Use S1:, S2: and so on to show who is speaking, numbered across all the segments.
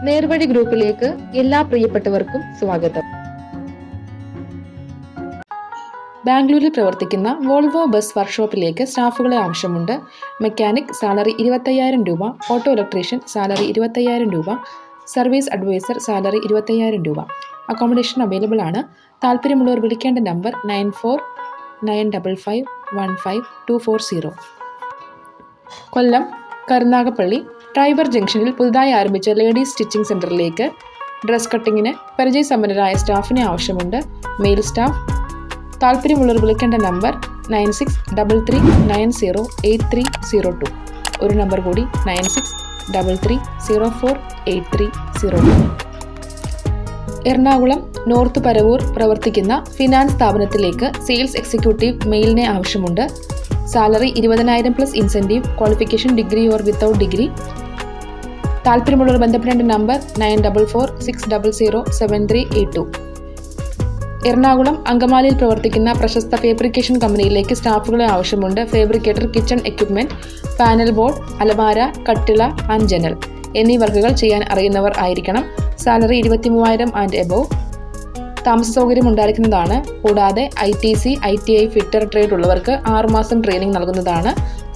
S1: നേർവഴി ഗ്രൂപ്പിലേക്ക് എല്ലാ പ്രിയപ്പെട്ടവർക്കും സ്വാഗതം. ബാംഗ്ലൂരിൽ പ്രവർത്തിക്കുന്ന വോൾവോ ബസ് വർക്ക്ഷോപ്പിലേക്ക് സ്റ്റാഫുകളെ ആവശ്യമുണ്ട്. മെക്കാനിക് സാലറി 25,000 രൂപ, ഓട്ടോ ഇലക്ട്രീഷ്യൻ സാലറി 25,000 രൂപ, സർവീസ് അഡ്വൈസർ സാലറി 25,000 രൂപ. അക്കോമഡേഷൻ അവൈലബിൾ ആണ്. താല്പര്യമുള്ളവർ വിളിക്കേണ്ട നമ്പർ 9495515240. കൊല്ലം കരുനാഗപ്പള്ളി ട്രൈബർ ജംഗ്ഷനിൽ പുതുതായി ആരംഭിച്ച ലേഡീസ് സ്റ്റിച്ചിങ് സെന്ററിലേക്ക് ഡ്രസ് കട്ടിങ്ങിന് പരിചയസമ്പന്നരായ സ്റ്റാഫിനെ ആവശ്യമുണ്ട്. Male staff. താല്പര്യമുള്ളവർ വിളിക്കേണ്ട നമ്പർ 9633908302. ഒരു നമ്പർ കൂടി 9633048302. എറണാകുളം നോർത്ത് പരവൂർ പ്രവർത്തിക്കുന്ന ഫിനാൻസ് സ്ഥാപനത്തിലേക്ക് സെയിൽസ് എക്സിക്യൂട്ടീവ് മെയിലിനെ ആവശ്യമുണ്ട്. Salary 20,000 plus incentive. Qualification degree or without degree. താല്പര്യമുള്ളവർ ബന്ധപ്പെടേണ്ട നമ്പർ 9446007382. എറണാകുളം അങ്കമാലിയിൽ പ്രവർത്തിക്കുന്ന പ്രശസ്ത ഫാബ്രിക്കേഷൻ കമ്പനിയിലേക്ക് സ്റ്റാഫുകളെ ആവശ്യമുണ്ട്. Fabricator, kitchen equipment, panel board, അലമാര, കട്ടിള ആൻഡ് ജനൽ എന്നീ വർക്കുകൾ ചെയ്യാൻ അറിയുന്നവർ ആയിരിക്കണം. Salary 23,000 and above. താമസ സൗകര്യം ഉണ്ടായിരിക്കുന്നതാണ്. കൂടാതെ ITC, ITI, ഫിറ്റർ ട്രേഡ് ഉള്ളവർക്ക് 6 മാസം ട്രെയിനിങ് നൽകുന്നതാണ്.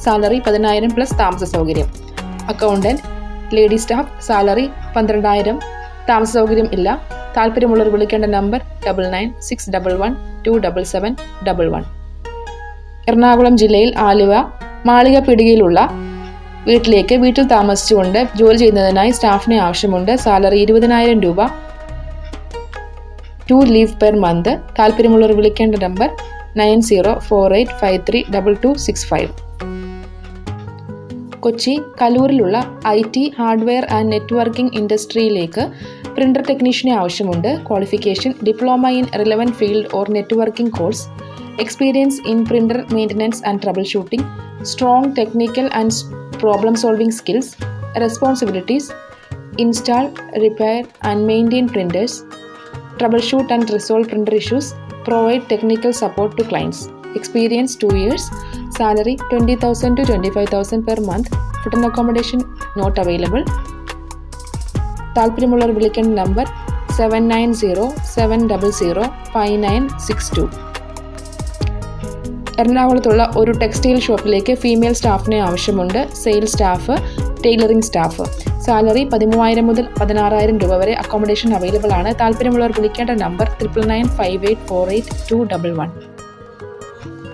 S1: സാലറി 10,000 പ്ലസ് താമസ സൗകര്യം. Accountant, lady staff, salary 12,000. താമസ സൗകര്യം ഇല്ല. താല്പര്യമുള്ളവർ വിളിക്കേണ്ട നമ്പർ 9961127711. എറണാകുളം ജില്ലയിൽ ആലുവ മാളിക പീടികയിലുള്ള വീട്ടിലേക്ക് വീട്ടിൽ താമസിച്ചുകൊണ്ട് ജോലി ചെയ്യുന്നതിനായി സ്റ്റാഫിനെ ആവശ്യമുണ്ട്. സാലറി 20,000 രൂപ. 2 ലീവ് പെർ മന്ത്. താല്പര്യമുള്ളവർ വിളിക്കേണ്ട നമ്പർ 9048532265. കൊച്ചി കലൂരിലുള്ള IT, ഹാർഡ്വെയർ ആൻഡ് നെറ്റ്വർക്കിംഗ് ഇൻഡസ്ട്രിയിലേക്ക് പ്രിന്റർ ടെക്നീഷ്യനെ ആവശ്യമുണ്ട്. Qualification diploma in relevant field or networking course. Experience in printer maintenance and troubleshooting. Strong technical and problem solving skills. Responsibilities: install, repair and maintain printers. troubleshoot and resolve printer issues, provide technical support to clients. Experience 2 years. Salary 20,000 to 25,000 per month. Food and accommodation not available. താല്പര്യമുള്ളവർ വിളിക്കേണ്ട number 7907005962. എറണാകുളത്തുള്ള ഒരു textile ഷോപ്പിലേക്ക് female സ്റ്റാഫിനെ ആവശ്യമുണ്ട്. Sales staff, tailoring staff. Salary 13,000 മുതൽ 16,000 രൂപ വരെ. Accommodation available ആണ്. താല്പര്യമുള്ളവർ വിളിക്കേണ്ട നമ്പർ 9995848211.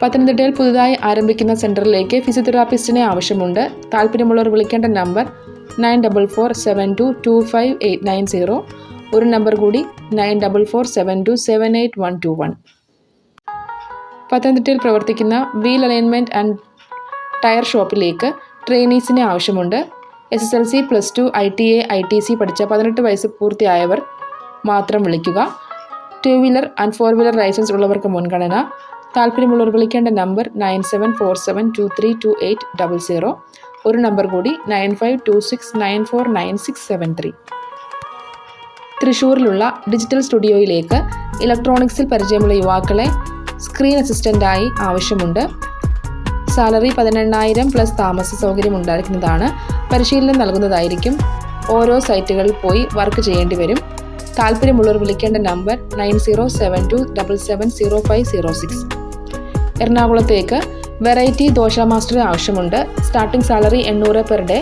S1: പത്തനംതിട്ടയിൽ പുതുതായി ആരംഭിക്കുന്ന സെന്ററിലേക്ക് ഫിസിയോതെറാപ്പിസ്റ്റിനെ ആവശ്യമുണ്ട്. താല്പര്യമുള്ളവർ വിളിക്കേണ്ട നമ്പർ 9447225890. ഒരു നമ്പർ കൂടി 9447278121. പത്തനംതിട്ടയിൽ പ്രവർത്തിക്കുന്ന വീൽ അലൈൻമെൻറ്റ് ആൻഡ് ടയർ ഷോപ്പിലേക്ക് ട്രെയിനീസിനെ ആവശ്യമുണ്ട്. SSLC, +2, ITI, ITC പഠിച്ച 18 വയസ്സ് പൂർത്തിയായവർ മാത്രം വിളിക്കുക. 2 വീലർ ആൻഡ് 4 വീലർ ലൈസൻസ് ഉള്ളവർക്ക് മുൻഗണന. താല്പര്യമുള്ളവർ വിളിക്കേണ്ട നമ്പർ 9747232800. ഒരു നമ്പർ കൂടി 9526949673. തൃശ്ശൂരിലുള്ള ഡിജിറ്റൽ സ്റ്റുഡിയോയിലേക്ക് ഇലക്ട്രോണിക്സിൽ പരിചയമുള്ള യുവാക്കളെ സ്ക്രീൻ അസിസ്റ്റൻ്റായി ആവശ്യമുണ്ട്. സാലറി 18,000 പ്ലസ് താമസ സൗകര്യം ഉണ്ടായിരിക്കുന്നതാണ്. പരിശീലനം നൽകുന്നതായിരിക്കും. ഓരോ സൈറ്റുകളിൽ പോയി വർക്ക് ചെയ്യേണ്ടി വരും. താല്പര്യമുള്ളവർ വിളിക്കേണ്ട നമ്പർ 9072770506. എറണാകുളത്തേക്ക് വെറൈറ്റി ദോശ മാസ്റ്റർ ആവശ്യമുണ്ട്. Starting salary 800 per day.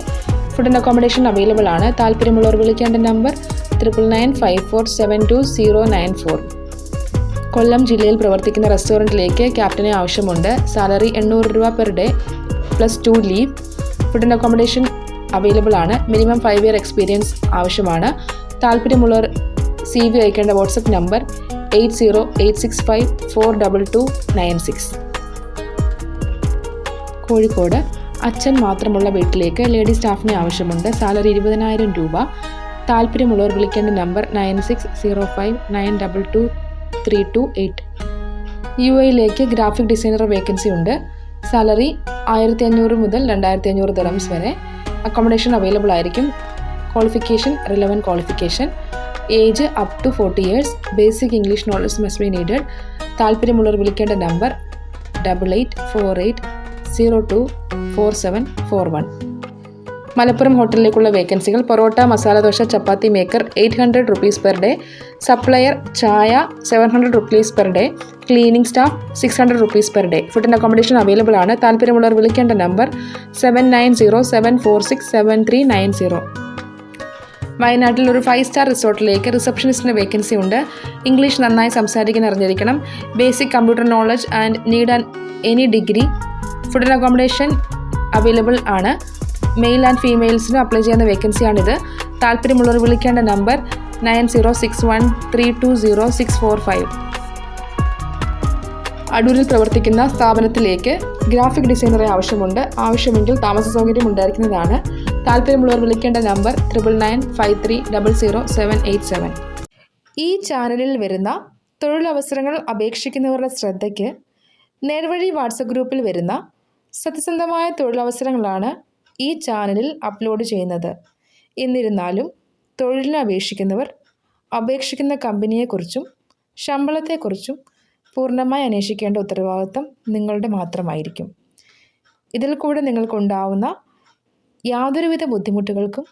S1: Food and accommodation available ആണ്. താല്പര്യമുള്ളവർ വിളിക്കേണ്ട നമ്പർ 9995472094. കൊല്ലം ജില്ലയിൽ പ്രവർത്തിക്കുന്ന റെസ്റ്റോറൻറ്റിലേക്ക് ക്യാപ്റ്റനെ ആവശ്യമുണ്ട്. സാലറി 800 രൂപ per day +2 leave. Food and accommodation available ആണ്. മിനിമം 5 ഇയർ എക്സ്പീരിയൻസ് ആവശ്യമാണ്. താല്പര്യമുള്ളവർ CV അയക്കേണ്ട വാട്സപ്പ് നമ്പർ 8086542296. കോഴിക്കോട് അച്ഛൻ മാത്രമുള്ള വീട്ടിലേക്ക് ലേഡി സ്റ്റാഫിനെ ആവശ്യമുണ്ട്. സാലറി 20,000 രൂപ. താല്പര്യമുള്ളവർ വിളിക്കേണ്ട number 9605922328. UAE graphic designer vacancy ഉണ്ട്. സാലറി 1,500 മുതൽ 2,500 ദിറംസ് വരെ. അക്കോമഡേഷൻ അവൈലബിൾ ആയിരിക്കും. Qualification relevant qualification. Age up to 40 years. Basic English knowledge must be needed. താല്പര്യമുള്ളവർ വിളിക്കേണ്ട നമ്പർ 8848024741. മലപ്പുറം ഹോട്ടലിലേക്കുള്ള വേക്കൻസികൾ: parotta, masala dosa, chapati maker 800 rupees per day, supplier ചായ 700 rupees per day, cleaning staff 600 rupees per day. Food and accommodation available ആണ്. താല്പര്യമുള്ളവർ വിളിക്കേണ്ട number 7907467390. വയനാട്ടിൽ ഒരു 5-star റിസോർട്ടിലേക്ക് റിസപ്ഷനിസ്റ്റിന് വേക്കൻസി ഉണ്ട്. ഇംഗ്ലീഷ് നന്നായി സംസാരിക്കാൻ അറിഞ്ഞിരിക്കണം. Basic computer knowledge and need and any degree. Food and accommodation available ആണ്. മെയിൽ ആൻഡ് ഫീമെയിൽസിനും അപ്ലൈ ചെയ്യുന്ന വേക്കൻസിയാണിത്. താല്പര്യമുള്ളവർ വിളിക്കേണ്ട നമ്പർ 9061320645. അടൂരിൽ പ്രവർത്തിക്കുന്ന സ്ഥാപനത്തിലേക്ക് ഗ്രാഫിക് ഡിസൈനറെ ആവശ്യമെങ്കിൽ താമസ സൗകര്യം ഉണ്ടായിരിക്കുന്നതാണ്. താല്പര്യമുള്ളവർ വിളിക്കേണ്ട നമ്പർ 9995300787. ഈ ചാനലിൽ വരുന്ന തൊഴിലവസരങ്ങൾ അപേക്ഷിക്കുന്നവരുടെ ശ്രദ്ധയ്ക്ക് നേർവഴി വാട്സപ്പ് ഗ്രൂപ്പിൽ വരുന്ന സത്യസന്ധമായ തൊഴിലവസരങ്ങളാണ് ഈ ചാനലിൽ അപ്ലോഡ് ചെയ്യുന്നത്. എന്നിരുന്നാലും തൊഴിലിന് അപേക്ഷിക്കുന്നവർ അപേക്ഷിക്കുന്ന കമ്പനിയെക്കുറിച്ചും ശമ്പളത്തെക്കുറിച്ചും പൂർണ്ണമായി അന്വേഷിക്കേണ്ട ഉത്തരവാദിത്തം നിങ്ങളുടെ മാത്രമായിരിക്കും. ഇതിൽ കൂടെ നിങ്ങൾക്കുണ്ടാവുന്ന യാതൊരുവിധ ബുദ്ധിമുട്ടുകൾക്കും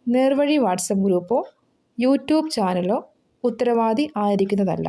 S1: നേർവഴി വാട്സപ്പ് ഗ്രൂപ്പോ യൂട്യൂബ് ചാനലോ ഉത്തരവാദി ആയിരിക്കുന്നതല്ല.